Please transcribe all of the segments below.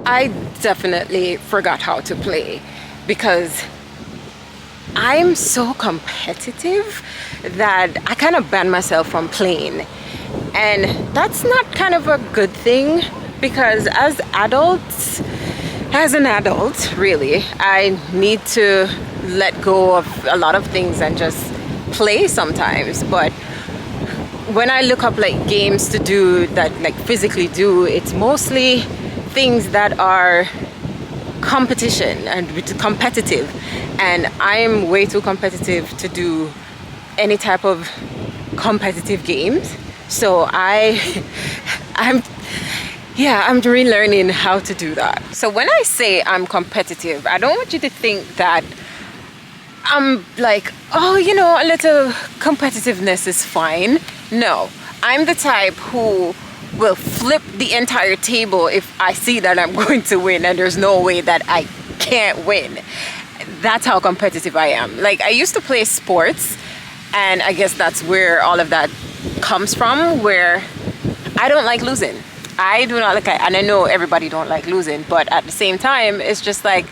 I definitely forgot how to play because I'm so competitive that I kind of ban myself from playing. And that's not kind of a good thing because as an adult, really, I need to let go of a lot of things and just play sometimes. But when I look up like games to do that, like physically do, it's mostly things that are competition and competitive, and I'm way too competitive to do any type of competitive games. So I'm relearning how to do that. So when I say I'm competitive, I don't want you to think that I'm like, oh, a little competitiveness is fine. No, I'm the type who will flip the entire table if I see that I'm going to win and there's no way that I can't win. That's how competitive I am. Like, I used to play sports, and I guess that's where all of that comes from, where I don't like losing. I do not like it, and I know everybody don't like losing, but at the same time, it's just like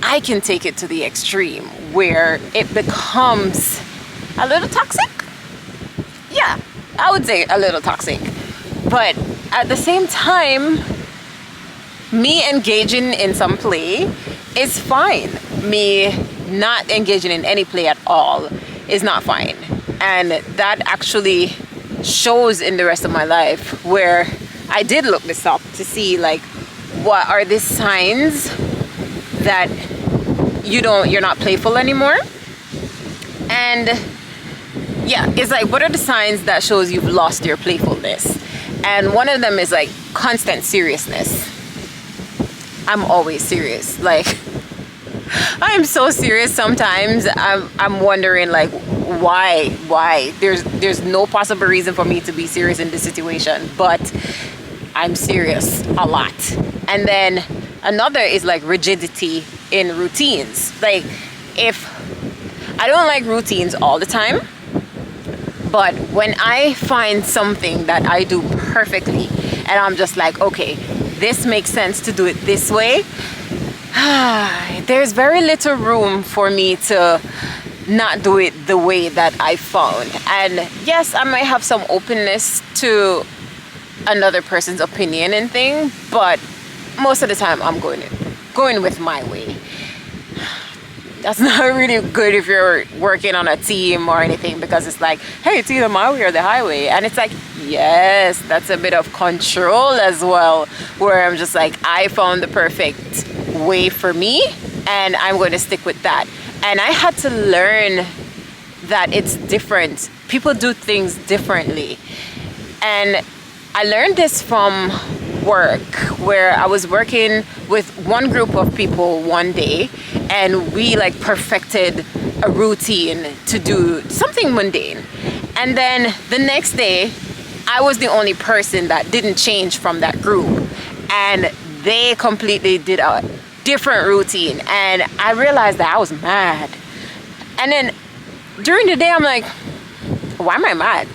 I can take it to the extreme where it becomes a little toxic. Yeah, I would say a little toxic. But at the same time, me engaging in some play is fine. Me not engaging in any play at all is not fine. And that actually shows in the rest of my life, where I did look this up to see like what are the signs that you're not playful anymore. And yeah, it's like, what are the signs that shows you've lost your playfulness? And one of them is like constant seriousness. I'm always serious. Like, I'm so serious sometimes. I'm wondering like why there's no possible reason for me to be serious in this situation, but I'm serious a lot. And then another is like rigidity in routines. Like, if I don't like routines all the time, but when I find something that I do perfectly and I'm just like, okay, this makes sense to do it this way, there's very little room for me to not do it the way that I found. And yes, I might have some openness to another person's opinion and thing, but most of the time I'm going with my way. That's not really good if you're working on a team or anything, because it's like, hey, it's either my way or the highway. And it's like, yes, that's a bit of control as well, where I'm just like, I found the perfect way for me and I'm going to stick with that. And I had to learn that it's different. People do things differently. And I learned this from work, where I was working with one group of people one day, and we like perfected a routine to do something mundane. And then the next day, I was the only person that didn't change from that group, and they completely did a different routine. And I realized that I was mad. And then during the day, I'm like, why am I mad?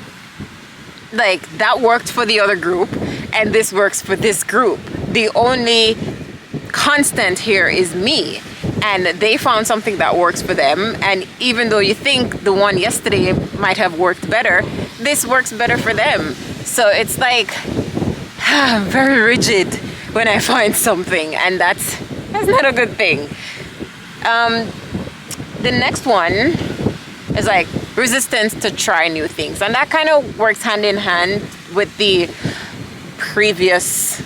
Like, that worked for the other group and this works for this group. The only constant here is me, and they found something that works for them. And even though you think the one yesterday might have worked better, this works better for them. So it's like, I'm very rigid when I find something, and that's not a good thing. The next one is like resistance to try new things, and that kind of works hand in hand with the previous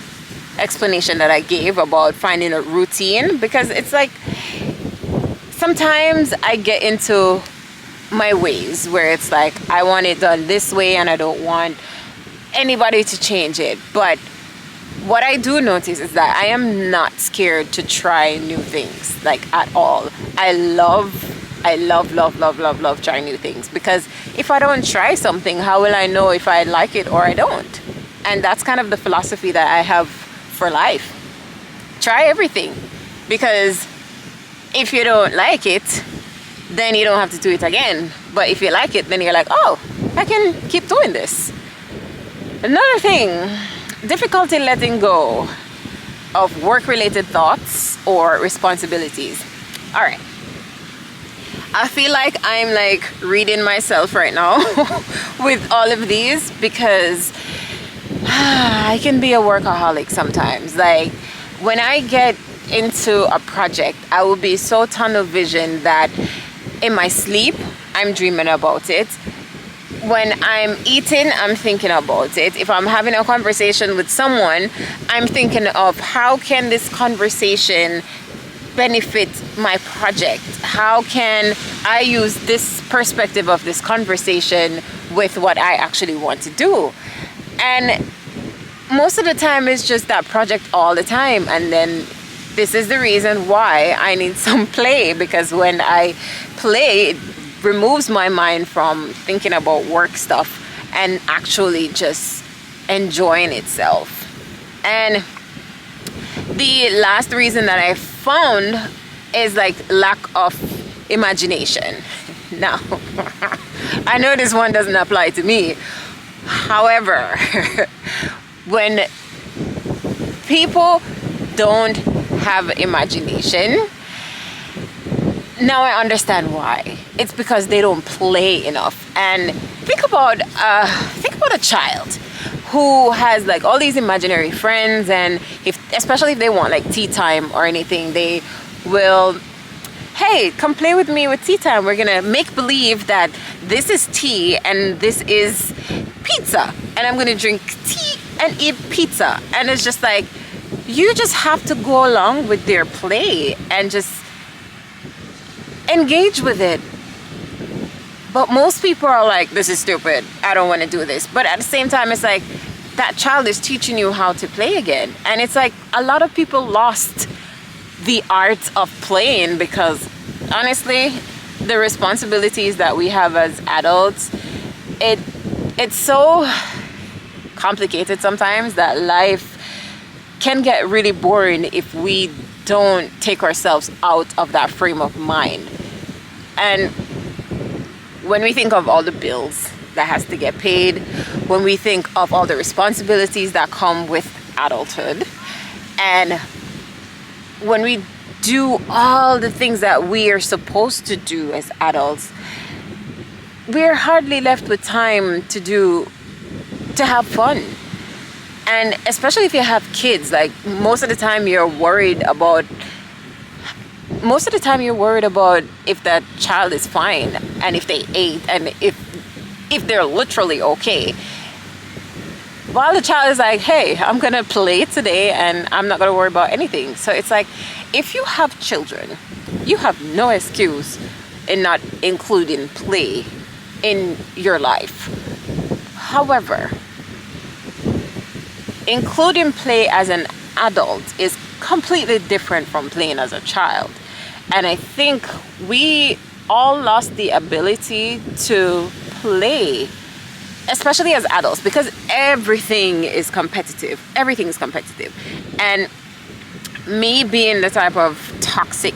explanation that I gave about finding a routine, because it's like sometimes I get into my ways where it's like I want it done this way and I don't want anybody to change it. But what I do notice is that I am not scared to try new things, like, at all. I love trying new things, because if I don't try something, how will I know if I like it or I don't? And that's kind of the philosophy that I have for life. Try everything, because if you don't like it, then you don't have to do it again. But if you like it, then you're like, oh, I can keep doing this. Another thing, difficulty letting go. of work-related thoughts or responsibilities. All right. I feel like I'm like reading myself right now with all of these because I can be a workaholic sometimes. Like when I get into a project, I will be so tunnel vision that in my sleep, I'm dreaming about it. When I'm eating, I'm thinking about it. If I'm having a conversation with someone, I'm thinking of how can this conversation benefit my project? How can I use this perspective of this conversation with what I actually want to do? And most of the time it's just that project all the time. And then this is the reason why I need some play, because when I play, it removes my mind from thinking about work stuff and actually just enjoying itself. And the last reason that I found is like lack of imagination. Now, I know this one doesn't apply to me. However, when people don't have imagination, now I understand why. It's because they don't play enough. And think about a child who has like all these imaginary friends, and especially if they want like tea time or anything, they will, hey, come play with me with tea time. We're gonna make believe that this is tea and this is pizza, and I'm gonna drink tea and eat pizza. And it's just like, you just have to go along with their play and just engage with it. But most people are like, this is stupid, I don't want to do this. But at the same time, it's like that child is teaching you how to play again. And it's like a lot of people lost the art of playing because honestly, the responsibilities that we have as adults, it's so complicated sometimes that life can get really boring if we don't take ourselves out of that frame of mind. And when we think of all the bills that has to get paid, when we think of all the responsibilities that come with adulthood, and when we do all the things that we are supposed to do as adults, we're hardly left with time to have fun. And especially if you have kids, like most of the time you're worried about if that child is fine and if they ate and if they're literally okay. While the child is like, hey, I'm gonna play today and I'm not gonna worry about anything. So it's like, if you have children, you have no excuse in not including play in your life. However, including play as an adult is completely different from playing as a child. And I think we all lost the ability to play, especially as adults, because everything is competitive. Everything is competitive. And me being the type of toxic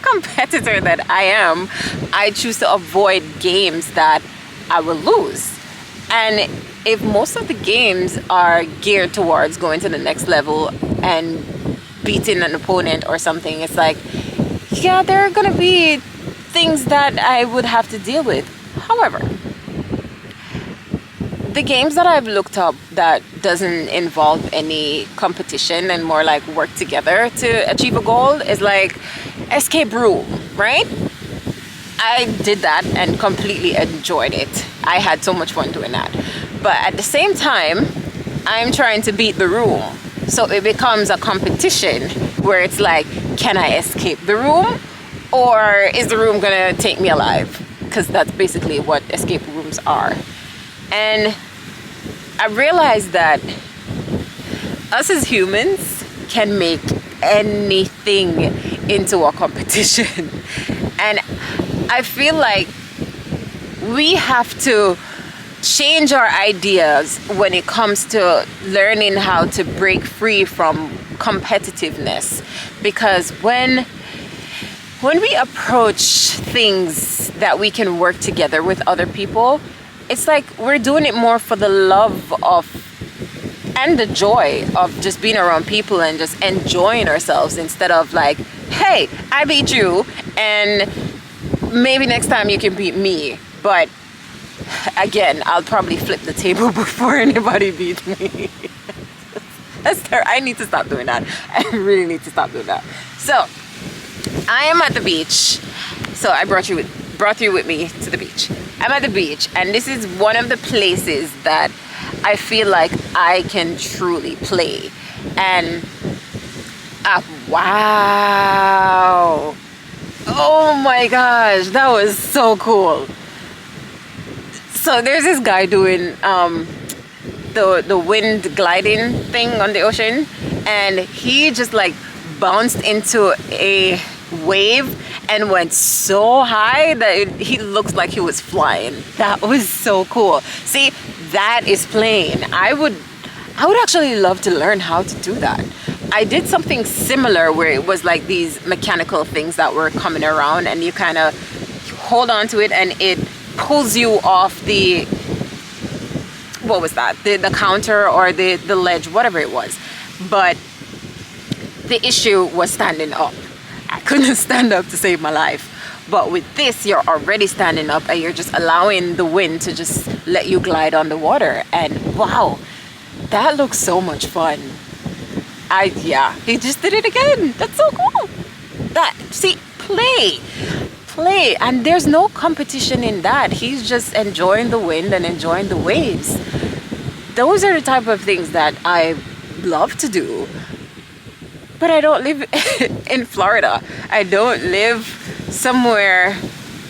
competitor that I am, I choose to avoid games that I will lose. And if most of the games are geared towards going to the next level and beating an opponent or something, it's like, yeah, there are gonna be things that I would have to deal with. However, the games that I've looked up that doesn't involve any competition and more like work together to achieve a goal is like escape room, right? I did that and completely enjoyed it. I had so much fun doing that. But at the same time, I'm trying to beat the room. So it becomes a competition where it's like, can I escape the room? Or is the room gonna take me alive? Because that's basically what escape rooms are. And I realized that us as humans can make anything into a competition. And I feel like we have to change our ideas when it comes to learning how to break free from competitiveness. Because when we approach things that we can work together with other people, it's like we're doing it more for the love of and the joy of just being around people and just enjoying ourselves instead of like, hey, I beat you and maybe next time you can beat me. But again, I'll probably flip the table before anybody beats me. I need to stop doing that. I really need to stop doing that. So I am at the beach. So I brought you with me to the beach. I'm at the beach, and this is one of the places that I feel like I can truly play. And wow, oh my gosh, that was so cool. So there's this guy doing the wind gliding thing on the ocean, and he just like bounced into a wave and went so high that he looks like he was flying. That was so cool. See, that is playing. I would actually love to learn how to do that. I did something similar where it was like these mechanical things that were coming around, and you kind of hold on to it and it pulls you off the, what was that, the counter or the ledge, whatever it was. But the issue was standing up. I couldn't stand up to save my life. But with this, you're already standing up and you're just allowing the wind to just let you glide on the water. And wow, that looks so much fun. Yeah, he just did it again. That's so cool. See, play, and there's no competition in that. He's just enjoying the wind and enjoying the waves. Those are the type of things that I love to do. But I don't live in Florida. I don't live somewhere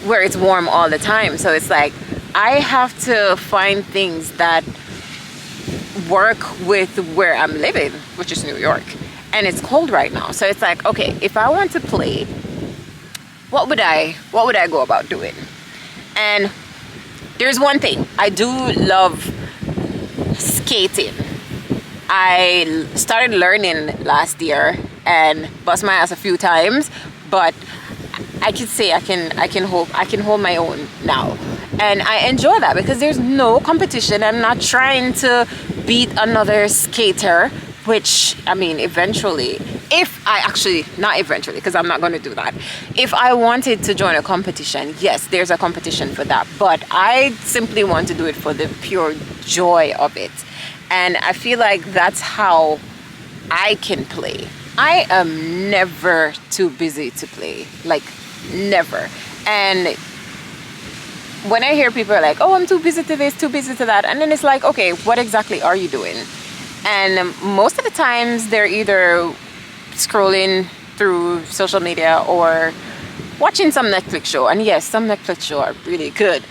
where it's warm all the time. So it's like I have to find things that work with where I'm living, which is New York, and it's cold right now. So it's like, okay, if I want to play, what would I go about doing? And there's one thing, I do love skating. I started learning last year and bust my ass a few times, but I could say I can hold my own now. And I enjoy that because there's no competition. I'm not trying to beat another skater, which, I mean, eventually, not eventually, because I'm not going to do that. If I wanted to join a competition, yes, there's a competition for that. But I simply want to do it for the pure joy of it. And I feel like that's how I can play. I am never too busy to play, like never. And when I hear people are like, oh, I'm too busy to this, too busy to that. And then it's like, okay, what exactly are you doing? And most of the times they're either scrolling through social media or watching some Netflix show. And yes, some Netflix show are really good.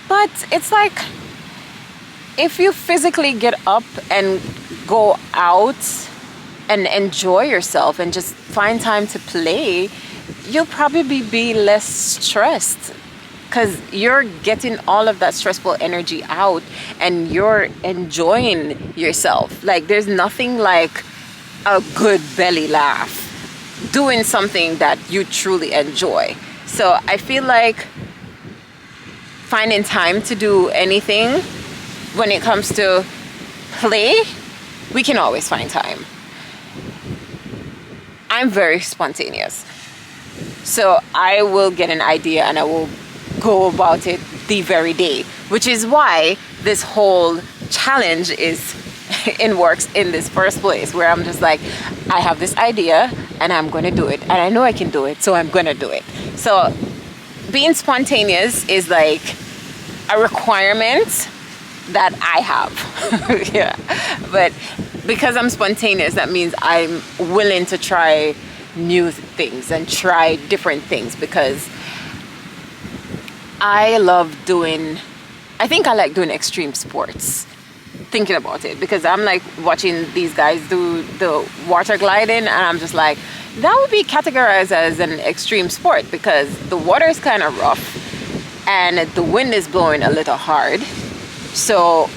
But it's like, if you physically get up and go out and enjoy yourself and just find time to play, you'll probably be less stressed because you're getting all of that stressful energy out and you're enjoying yourself. Like, there's nothing like a good belly laugh, doing something that you truly enjoy. So I feel like finding time to do anything when it comes to play, we can always find time. I'm very spontaneous. So I will get an idea and I will go about it the very day, which is why this whole challenge is in works in this first place, where I'm just like, I have this idea and I'm going to do it. And I know I can do it, so I'm going to do it. So being spontaneous is like a requirement that I have. Yeah. But because I'm spontaneous, that means I'm willing to try new things and try different things, because I think I like doing extreme sports, thinking about it, because I'm like watching these guys do the water gliding and I'm just like, that would be categorized as an extreme sport because the water is kind of rough and the wind is blowing a little hard. So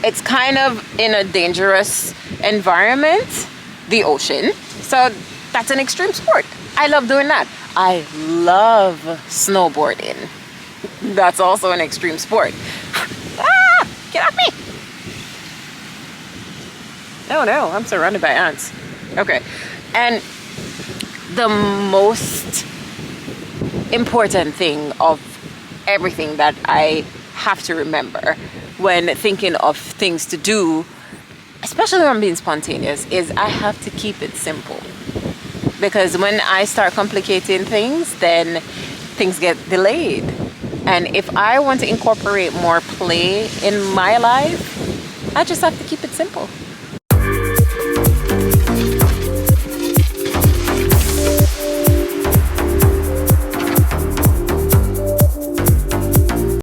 it's kind of in a dangerous environment, the ocean. So that's an extreme sport. I love doing that. I love snowboarding. That's also an extreme sport. Ah, get off me. Oh no, I'm surrounded by ants. Okay. And the most important thing of everything that I have to remember when thinking of things to do, especially when I'm being spontaneous, is I have to keep it simple. Because when I start complicating things, then things get delayed. And if I want to incorporate more play in my life, I just have to keep it simple.